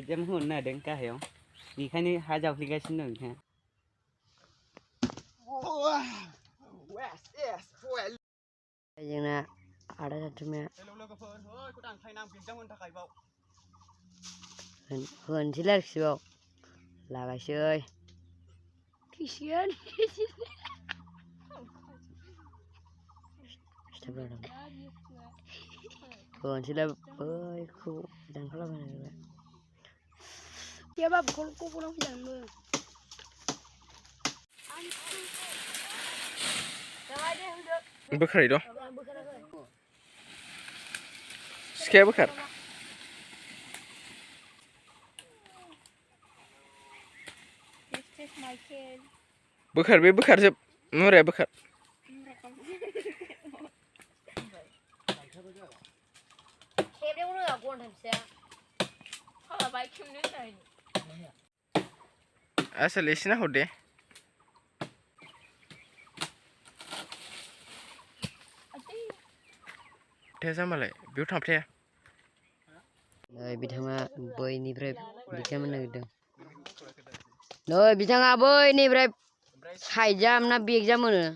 Jam hồn là đứng ca hiểu. Vì khai ni hai dọc thì cái xin đừng ha. Yang na ada satu mea. Hơn chỉ là siêu là cái chơi. Kisian. Hơn chỉ là ơi khu đang có làm này. Ya bab kol ko ko lang mo. Bakar itu. Sekian bakar. Bakar be bakar je. Murah bakar. Asal isi na hode. Thế sao mà lại biểu thọc thế? Rồi bị thằng bơi ni bre bị cái mình được. Rồi bị thằng bơi ni bre khai jam na bị exam nữa.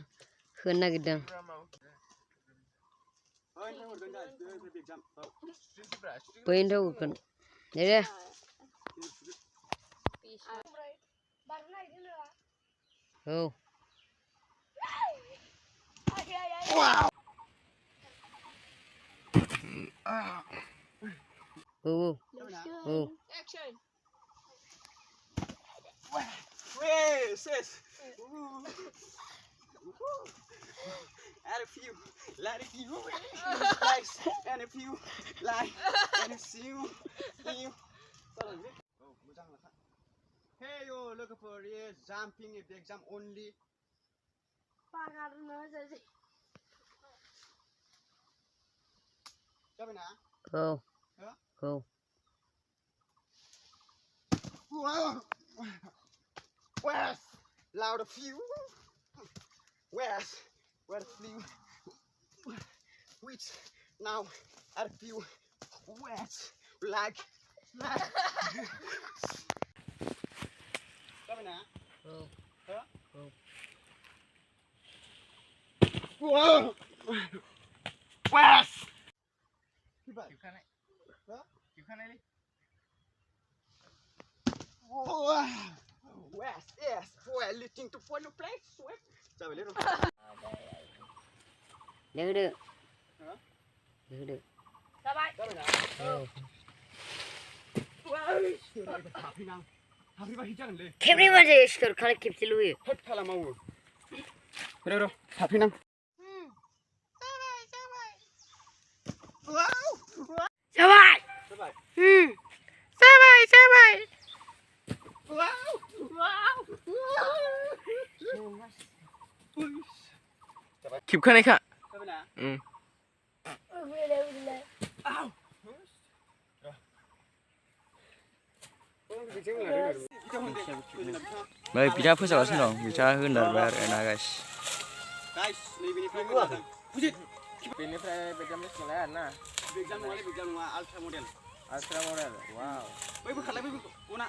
Hơn na gitu. Bơi đâu cần. Đây đây. Oh. Wow. Action. Wait, sis. Add a few, light a few, likes, and a few, like, and a few. Hey, you looking for a jumping if the exam only. Parkour Narzary. Come na. Oh. Oh. Wow. Where's loud a few? Where's few? Which now add a few. Where's like. Come na. Oh. Huh? Oh. Wow. Where's? Chịu khăn này. Đó. Chịu khăn này đi. Yes. We're looking to follow place. Sao vậy luôn? Được. Hả? Được. Sao vậy? Sao vậy nào? Thả phi năng. Thả phi vào hít chân lên. Kepri mana skor kali kepri lu ya. Hết kalam mau. Đâu. Thả phi năng. Wow. Sabai. Sabai. Sabai. Wow. Kịp khăn này khả. Sao vậy nào? Ow. Baik, bisa apa salah sih bicara hendak bayar enak guys. Guys, ini gua. Pujit. Ini pejam ni sekolah na. Exam ultra model. Ultra model. Wow. Baik bukan lagi una.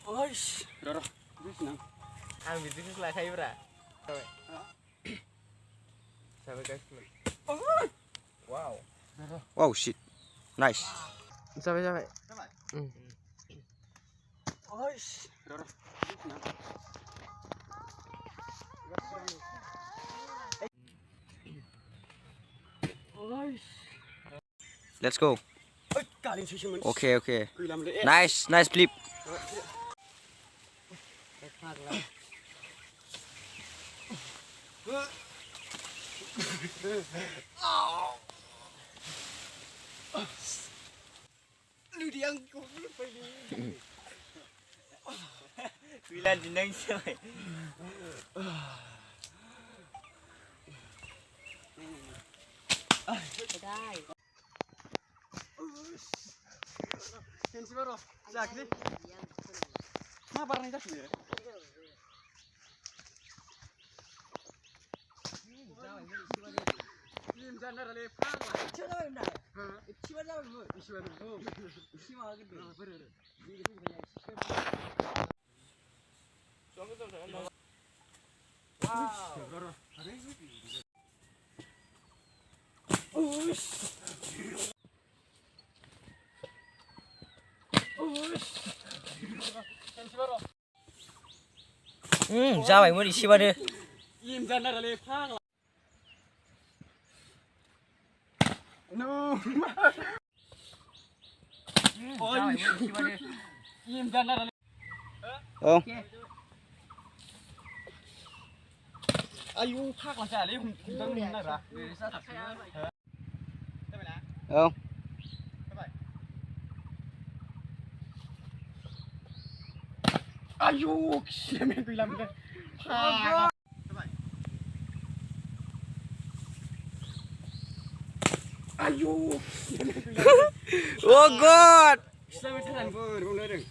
Oish. Roro. Bis nang. Ang bisnis lah kayu bra. Sampai guys. Wow. Wow shit. Nice. Sampai. Oish. Roro. Bis nang. Let's go. Okay. Nice flip. Lu diang cũng phải đi. Quy lên thì nâng chơi. Đây. Kenapa bro? Sakit. Kenapa nih tak sih? Narzary panglah. Chưa đâu em này. Chi bắt ra rồi. Isu anu. Chi mà cái đường. Bener. Ini cái punya. Wow. Ra bảy mươi đi xí ba đi. Im Narzary panglah. No. Ôi. Im Narzary. Không. Ayu phác là chả lấy hùng tâm này ra. Để sao thật thế. Thế mày lá. Không. Thế vậy. Ayu, xem em bị làm cái. Phác. Thế vậy. Ayu. Oh God. Xem em thế này vừa không lấy được.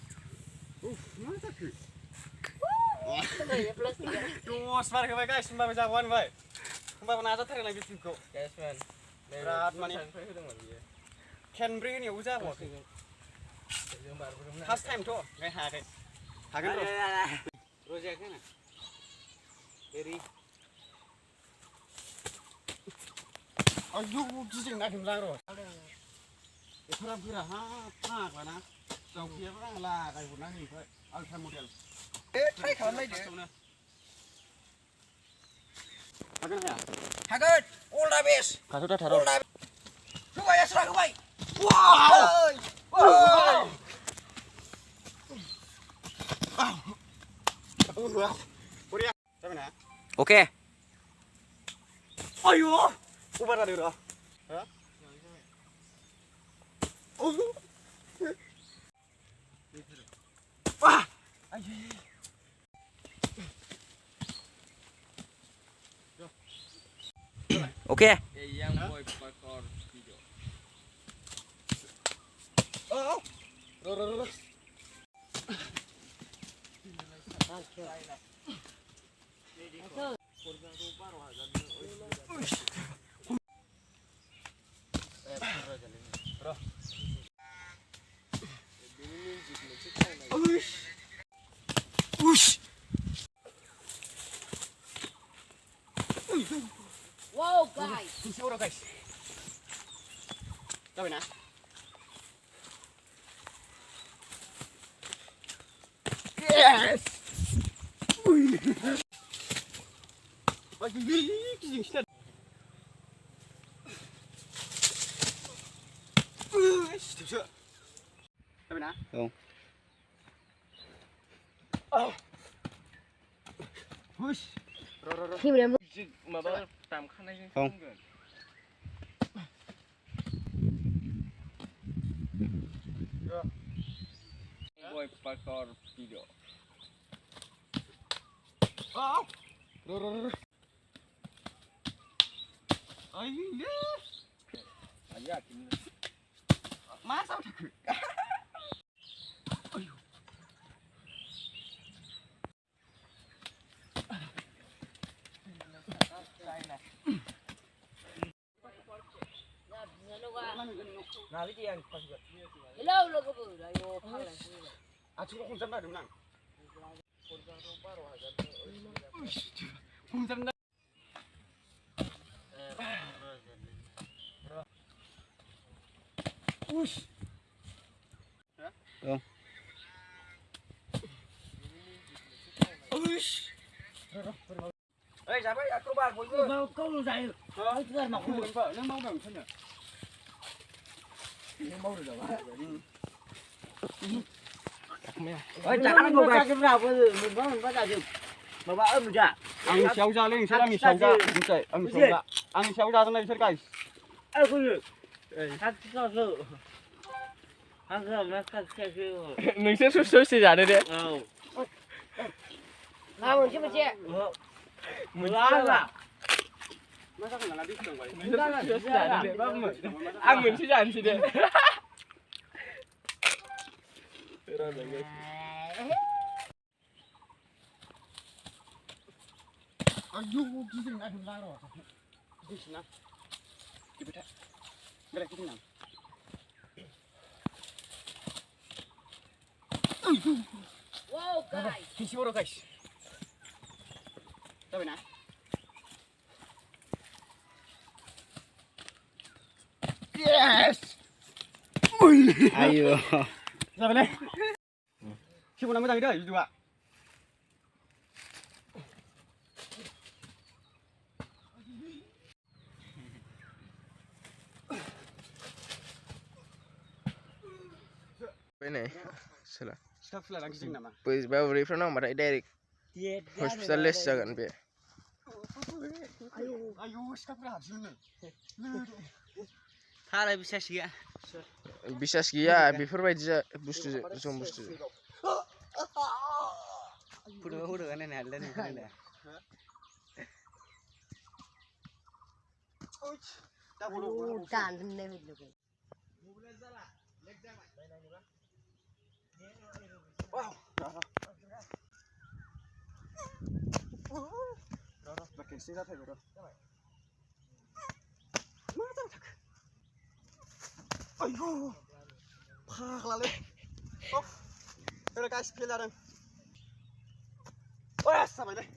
Nó thật kì. Tuh, sebentar ke guys, sembah jagoan baik. Sembah penazat hari lagi cukup. Guys man. Berat mani. Ken bring ni uja mo. First time tu, ngai ha kai. Ha kan tu. Roja kan. Eri. Ayu, kijing nak hilang ro. Ithra pura ha, phak lah na. Dau kia orang la kai pun ni kai. Ultra model. Thấy khẩn đây được. Hagan ya. Hagen, all the best. Thả ra thả ra. Cứ vậy, sao cứ vậy? Wow. Wow. Udah. Sampai na. Ok. Ayo. Ubah dah dulu. Hah? Oh. Wah. Ayo. Ok. Yang boy Parkour video. Oh. Ro. Wow, guys. Kunci orang guys. Tahu na? Yes. Ui. Lagi kijing sted. Stop. Tahu na? Không. Oh. Hush. Ro. Khi mà em Mà bao tạm khăn này Không. Boy Parkour video. Oh. Ro. Ay, yes. Ayak ini. Masa udah. Ayo. Nah, ini yang pas buat. lwgw là vô phăng là À, chúng không dám lại đúng không? Không dám lại. Ui. Không. Ui. Ê, dám ấy, cô bạn của ngươi. vào câu dày Hả? Cái mọc không vợ, nó mau đồng thân nhỉ? Nó mau được đâu á? ơi chả ăn một cái nào mình có ra được mà bà âm chả Ăn xéo ra lên, sẽ làm xéo ra. Đúng vậy, ăn xéo ra. Ăn xéo ra trong này sẽ cày. ăn cái gì ăn sao sợ ăn cái mà cái gì Mình sẽ xuất xì giả đây đấy. nào mình chứ mà che Mình ăn à Mà sao không là đi đường vậy? Mình sẽ xuất xì giả đây đấy. Bác mở. Ăn mình xì giả gì đấy. Aduh, gini nak hilang roh. Gini nak. kita. Gerak kita nang. Wow, guys. Kisi boro guys. Tahu na? Yes. Ayo. Tahu na? Si boro mo장 dah, dua. Ini. Salah. Stop lah langsung nama. Pues baru dari front nama direct. Hospital les jangan be. Ayo, stop lah habis ni. Hala bisa sih ya. Bisa sekian, befoorbaidje bustu zo'n bustu. Udah kan ini ada nih kan ada. Tak boro. Tan ne video. Wow. Rara, makin sila tayo bro. Mata tak. Ayo. Pak lalu. Oh. Udah guys, pelaran. Oh, sama deh.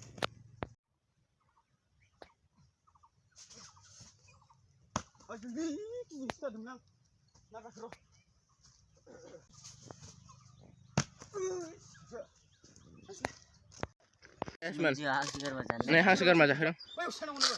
Ayo, ini kita dengar. Nak bro. Esman. Iya, segar macam. Nih, segar macam. Ayo, sana mana?